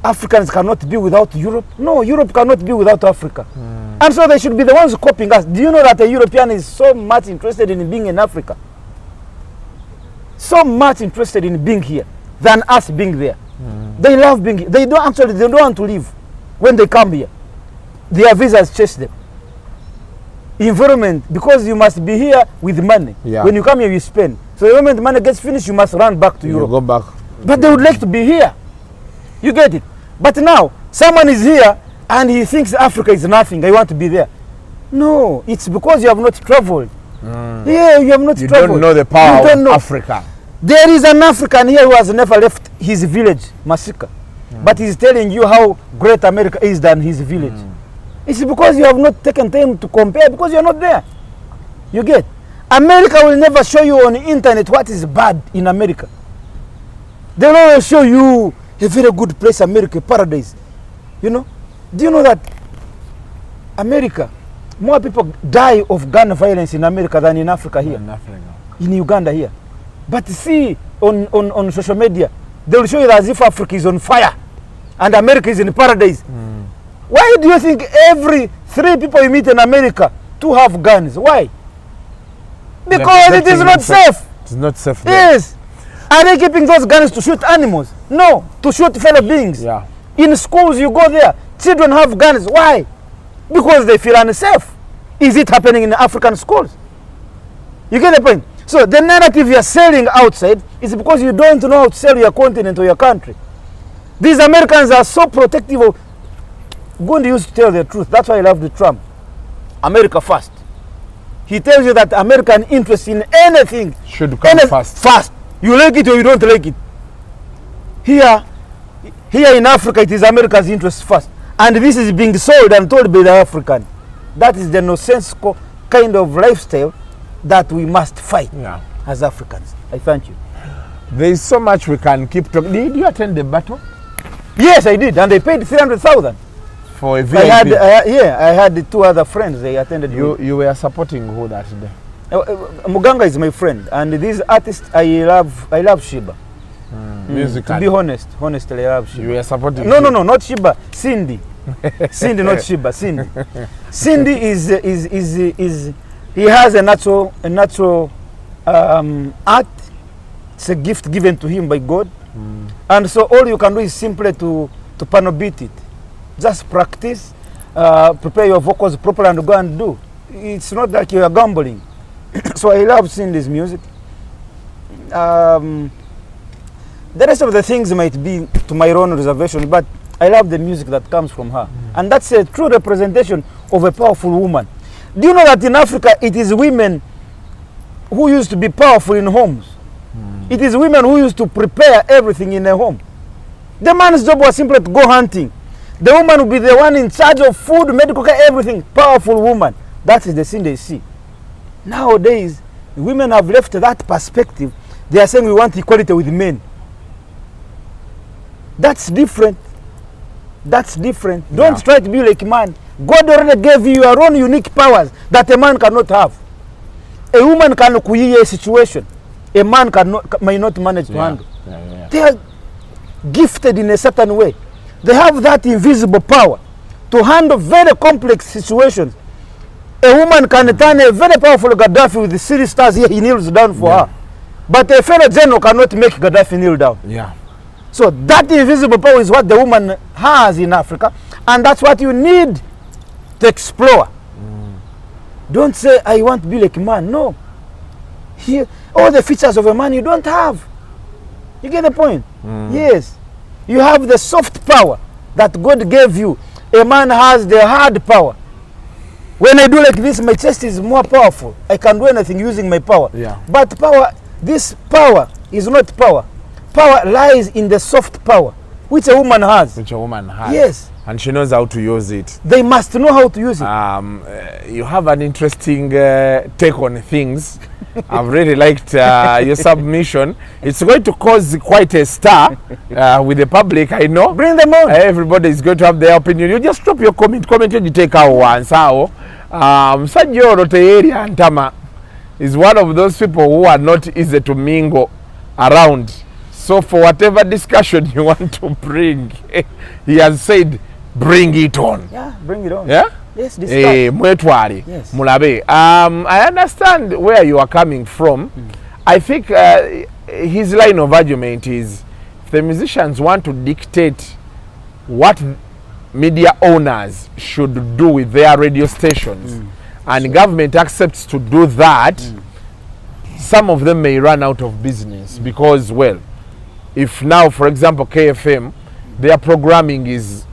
Africans cannot be without Europe. No, Europe cannot be without Africa. And so they should be the ones copying us. Do you know that a European is so much interested in being in Africa? So much interested in being here than us being there. They love being here. They don't want to leave when they come here. Their visas chase them. Environment, because you must be here with money. Yeah. When you come here, you spend. So the moment the money gets finished, you must run back to Europe. Go back. But they would like to be here. You get it? But now, someone is here and he thinks Africa is nothing. I want to be there. No, it's because you have not traveled. Yeah, you have not traveled. You don't know the power of Africa. There is an African here who has never left his village, Masika. But he's telling you how great America is than his village. It's because you have not taken time to compare, because you're not there. You get? America will never show you on the internet what is bad in America. They'll always show you a very good place, America, paradise. You know? Do you know that America, more people die of gun violence in America than in Africa here? In Uganda here. But see, on social media, they'll show you as if Africa is on fire and America is in paradise. Why do you think every 3 people you meet in America, 2 have guns? Why? Because it is not safe. It's not safe there. Yes. Are they keeping those guns to shoot animals? No, to shoot fellow beings. Yeah. In schools, you go there, children have guns. Why? Because they feel unsafe. Is it happening in African schools? You get the point? So the narrative you're selling outside is because you don't know how to sell your continent or your country. These Americans are so protective of... Gundi used to tell the truth. That's why I love the Trump. America first. He tells you that American interest in anything should come first. First. You like it or you don't like it. Here in Africa, it is America's interest first. And this is being sold and told by the African. That is the nonsensical kind of lifestyle that we must fight as Africans. I thank you. There is so much we can keep talking. Did you attend the battle? Yes, I did. And they paid 300,000. For a VIP? I had 2 other friends. They attended. You were supporting who that day? Muganga is my friend. And this artist, I love Sheebah. Musically. To be honestly, I love Sheebah. You were supporting No, not Sheebah. Cindy. Cindy, not Sheebah. Cindy. Cindy is he has a natural art. It's a gift given to him by God. And so all you can do is simply to panobit it. Just practice, prepare your vocals properly and go and do. It's not like you are gambling. So I love Cindy's music. The rest of the things might be to my own reservation, but I love the music that comes from her. And that's a true representation of a powerful woman. Do you know that in Africa, it is women who used to be powerful in homes? It is women who used to prepare everything in a home. The man's job was simply to go hunting. The woman will be the one in charge of food, medical care, everything. Powerful woman. That is the thing they see. Nowadays, women have left that perspective. They are saying we want equality with men. That's different. That's different. Don't try to be like a man. God already gave you your own unique powers that a man cannot have. A woman can create a situation. A man may not manage to handle. They are gifted in a certain way. They have that invisible power to handle very complex situations. A woman can turn a very powerful Gaddafi with the city stars here, he kneels down for her. But a fellow general cannot make Gaddafi kneel down. So that invisible power is what the woman has in Africa, and that's what you need to explore. Don't say, I want to be like a man. No. Here, all the features of a man you don't have. You get the point? Yes. You have the soft power that God gave you. A man has the hard power. When I do like this, my chest is more powerful. I can do anything using my power. But power, this power is not power. Power lies in the soft power, which a woman has. Which a woman has. Yes. And she knows how to use it. They must know how to use it. You have an interesting take on things. I've really liked your submission. It's going to cause quite a stir with the public, I know. Bring them on. Everybody is going to have their opinion. You just drop your comment. Comment you take our one. Sanjo Roteeri Antama is one of those people who are not easy to mingle around. So for whatever discussion you want to bring, he has said, bring it on. Yeah, bring it on. Yeah? Yes, this yes. Mulabe. I understand where you are coming from. I think his line of argument is if the musicians want to dictate what media owners should do with their radio stations and government accepts to do that, some of them may run out of business because, well, if now, for example, KFM, their programming is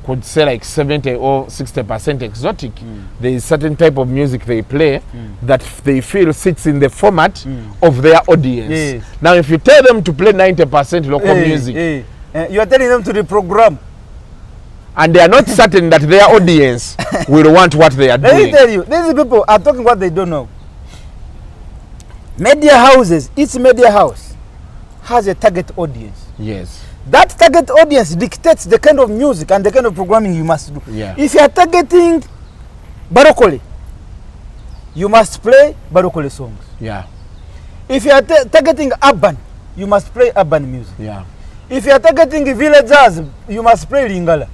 could say like 70 or 60% exotic. There is certain type of music they play that they feel sits in the format of their audience. Now, if you tell them to play 90% local music, you are telling them to reprogram, and they are not certain that their audience will want what they are doing. Let me tell you, these people are talking what they don't know. Media houses, each media house has a target audience. Yes. That target audience dictates the kind of music and the kind of programming you must do. Yeah. If you are targeting Barokole, you must play Barokole songs. Yeah. If you are targeting urban, you must play urban music. Yeah. If you are targeting villagers, you must play Lingala.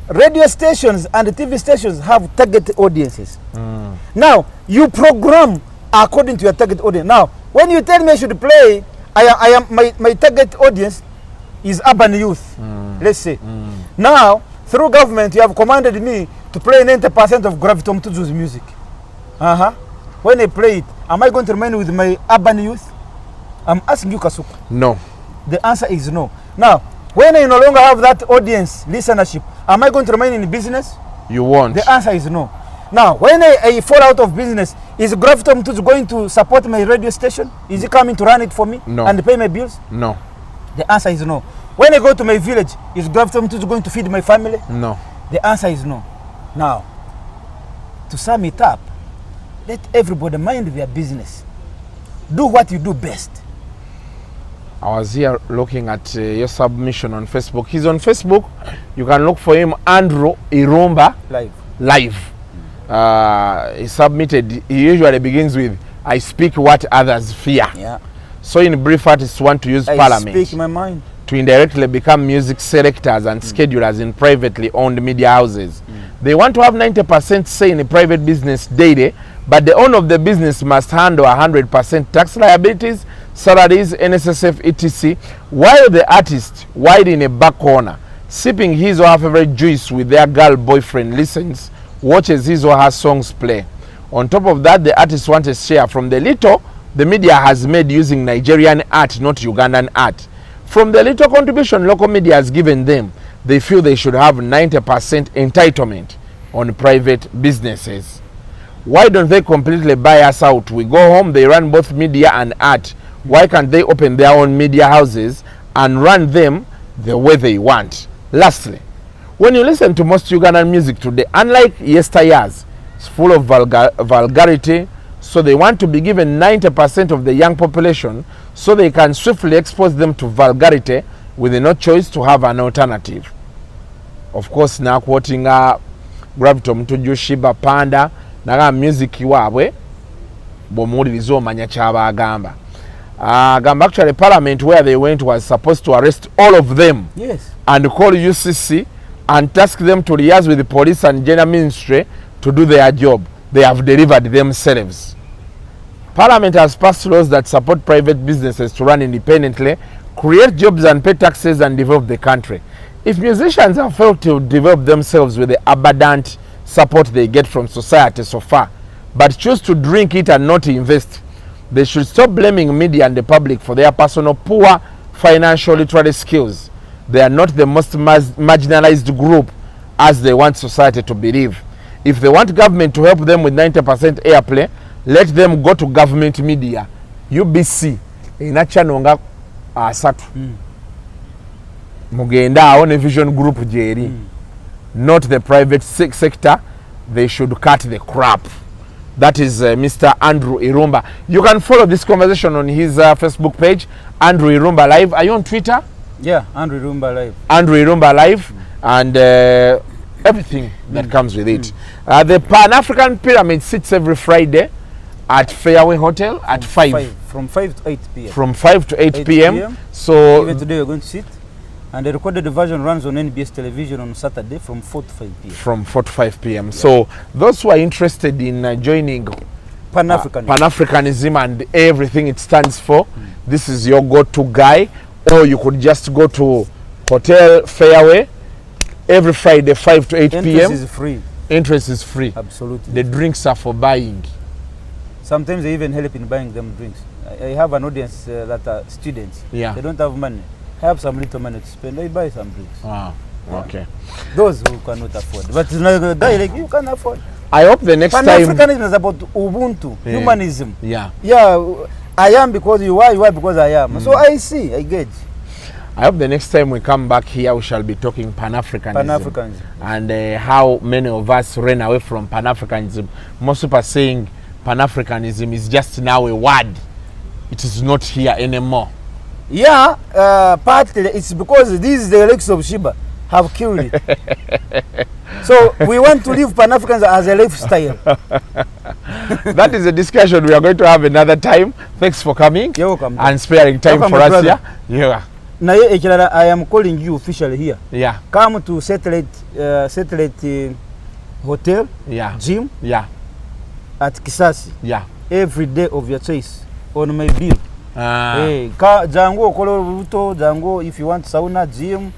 Radio stations and TV stations have target audiences. Now, you program according to your target audience. Now, when you tell me I should play, my target audience is urban youth, let's say. Now, through government, you have commanded me to play 90% of Gravity Mtuzu's music. When I play it, am I going to remain with my urban youth? I'm asking you, Kasuku. No. The answer is no. Now, when I no longer have that audience listenership, am I going to remain in business? You won't. The answer is no. Now, when I fall out of business, is Gravity Mtuzu going to support my radio station? Is he coming to run it for me and pay my bills? No. The answer is no. When I go to my village, is Gravity Mtuzu going to feed my family? No. The answer is no. Now, to sum it up, let everybody mind their business. Do what you do best. I was here looking at your submission on Facebook. He's on Facebook. You can look for him, Andrew Irumba. Live. He submitted, he usually begins with, I speak what others fear. Yeah. So in brief, artists want to use parliament. I speak my mind. To indirectly become music selectors and schedulers in privately owned media houses. They want to have 90% say in a private business daily, but the owner of the business must handle 100% tax liabilities, salaries, NSSF, etc., while the artist, wide in a back corner, sipping his or her favorite juice with their girl boyfriend, listens, watches his or her songs play. On top of that, the artist wants a share from the little the media has made using Nigerian art, not Ugandan art. From the little contribution local media has given them, they feel they should have 90% entitlement on private businesses. Why don't they completely buy us out? We go home, they run both media and art. Why can't they open their own media houses and run them the way they want? Lastly, when you listen to most Ugandan music today, unlike yesteryears, it's full of vulgarity, so they want to be given 90% of the young population so they can swiftly expose them to vulgarity with no choice to have an alternative. Of course, now quoting Gravity Mtuju Shiba Panda, naga music wabwe, bomuuliriza omanya kyaba agamba. Actually, Parliament where they went was supposed to arrest all of them. Yes. And call UCC and task them to liaise with the police and general ministry to do their job. They have delivered themselves. Parliament has passed laws that support private businesses to run independently, create jobs and pay taxes and develop the country. If musicians have failed to develop themselves with the abundant support they get from society so far, but choose to drink it and not invest, they should stop blaming media and the public for their personal poor financial literary skills. They are not the most marginalized group as they want society to believe. If they want government to help them with 90% airplay, let them go to government media. UBC ina channel nga asatu. Mugenda awo ne vision group jeri. Not the private sector. They should cut the crap. That is Mr. Andrew Irumba. You can follow this conversation on his Facebook page, Andrew Irumba Live. Are you on Twitter? Yeah, Andrew Irumba Live. Andrew Irumba Live. And everything that comes with it. The Pan-African Pyramid sits every Friday at Fairway Hotel at 5. From 5 to 8 p.m. From 5 to 8 p.m. So even today we're going to sit. And the recorded version runs on NBS television on Saturday from 4 to 5 p.m. From 4 to 5 p.m. Yeah. So those who are interested in joining Pan-Africanism and everything it stands for, this is your go-to guy. Or you could just go to Hotel Fairway every Friday 5 to 8 p.m. Entrance is free. Entrance is free. Absolutely. The drinks are for buying. Sometimes they even help in buying them drinks. I have an audience that are students. Yeah. They don't have money. I have some little money to spend. I buy some drinks. Wow. Yeah. Okay. Those who cannot afford. But it's not a guy like you can afford. I hope the next time. Pan-Africanism is about Ubuntu, humanism. Yeah. Yeah. I am because you are because I am. So I see, I gauge. I hope the next time we come back here, we shall be talking Pan-Africanism. Pan-Africanism. And how many of us ran away from Pan-Africanism. Most people are saying Pan-Africanism is just now a word. It is not here anymore. Yeah, partly it's because these the lakes of Sheba have killed it. So we want to live Pan-Africans as a lifestyle. That is a discussion we are going to have another time. Thanks for coming. You're welcome. And sparing time Welcome, for us brother. here. Yeah. Now, I am calling you officially here. Yeah. Come to satellite hotel, Yeah. gym Yeah. at Kisasi. Yeah. Every day of your choice on my bill. Hey, Jango, Kolo, Jango, if you want sauna, gym,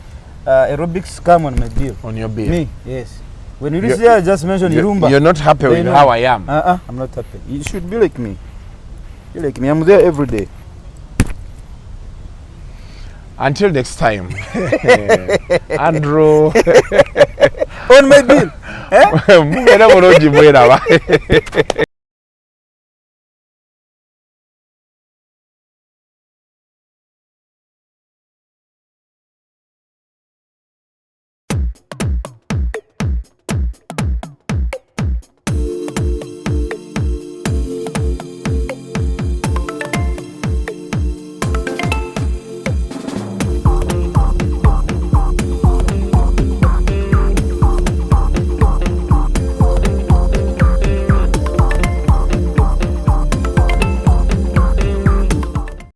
aerobics, come on my bill. On your bill. Me, yes. When you reach there, just mention Irumba. You're not happy with how I am. I'm not happy. You should be like me. Be like me. I'm there every day. Until next time. Andrew. On my bill. Eh?